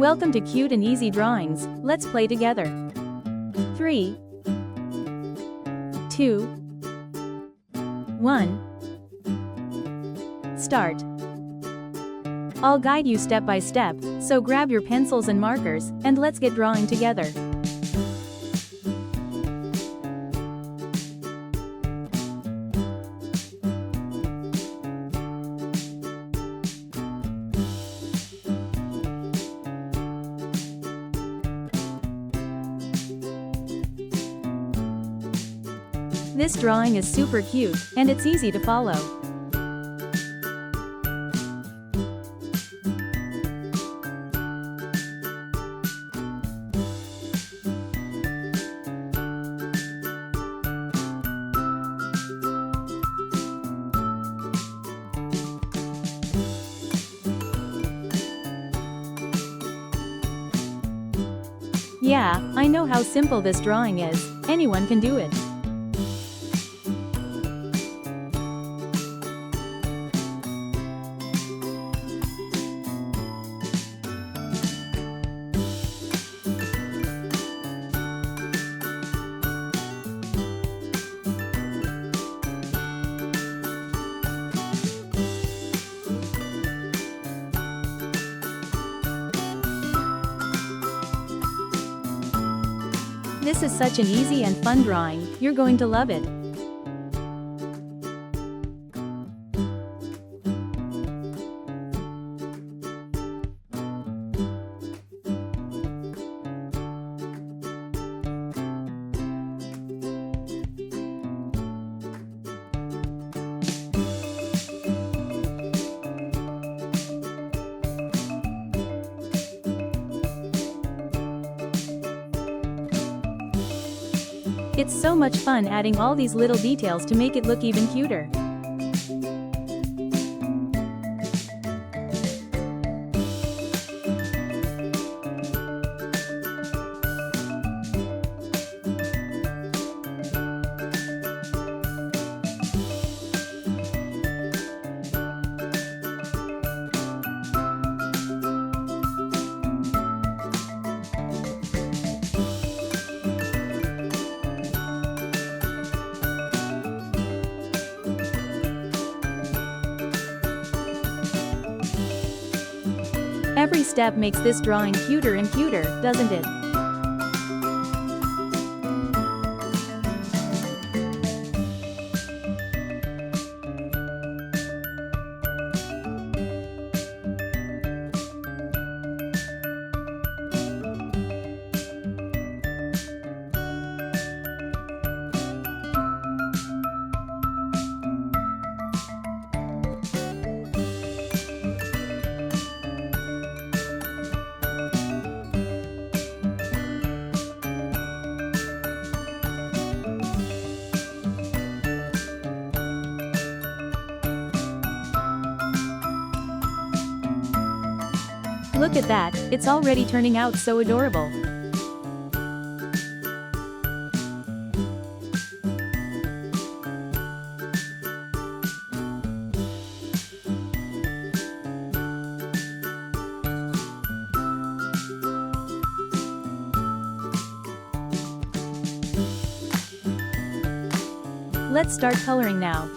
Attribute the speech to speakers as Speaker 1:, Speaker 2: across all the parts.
Speaker 1: Welcome to Cute and Easy Drawings. Let's play together. 3, 2, 1. Start. I'll guide you step by step, so grab your pencils and markers, and let's get drawing together. This drawing is super cute, and it's easy to follow. Yeah, I know how simple this drawing is. Anyone can do it. This is such an easy and fun drawing, you're going to love it. It's so much fun adding all these little details to make it look even cuter. Every step makes this drawing cuter and cuter, doesn't it? Look at that, it's already turning out so adorable. Let's start coloring now.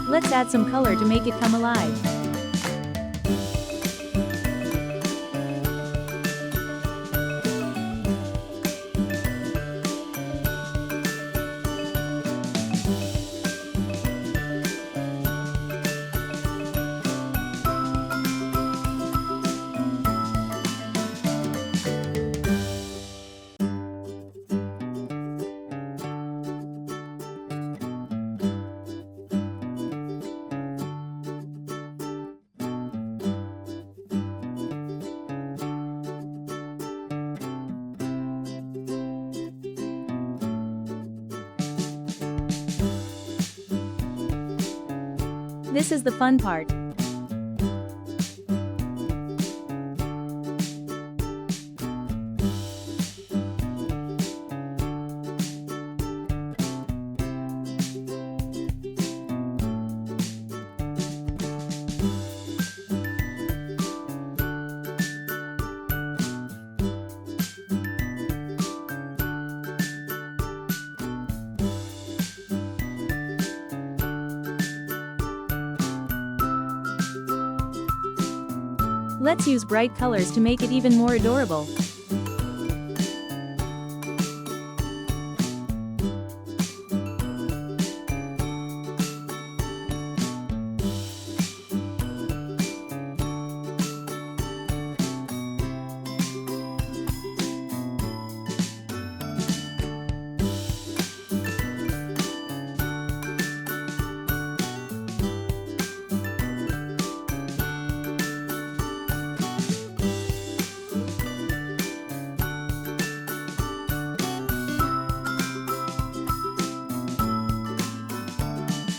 Speaker 1: Let's add some color to make it come alive. This is the fun part. Let's use bright colors to make it even more adorable.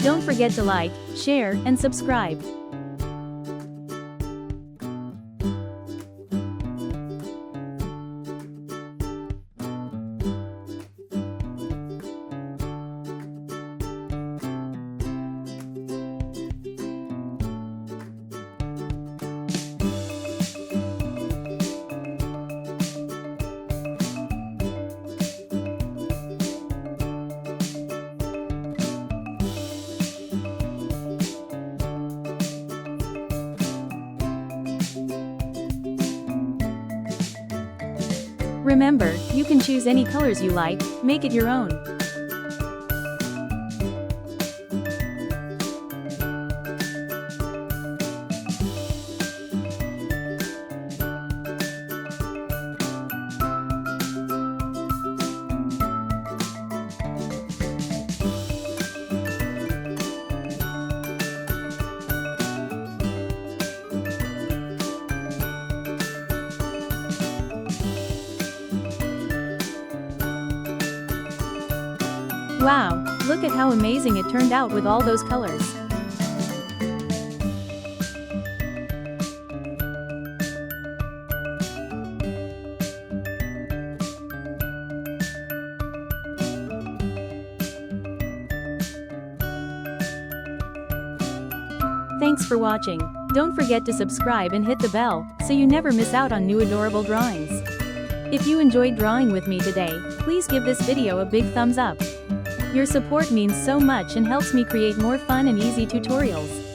Speaker 1: Don't forget to like, share, and subscribe. Remember, you can choose any colors you like, make it your own. Wow, look at how amazing it turned out with all those colors. Thanks for watching. Don't forget to subscribe and hit the bell, so you never miss out on new adorable drawings. If you enjoyed drawing with me today, please give this video a big thumbs up. Your support means so much and helps me create more fun and easy tutorials.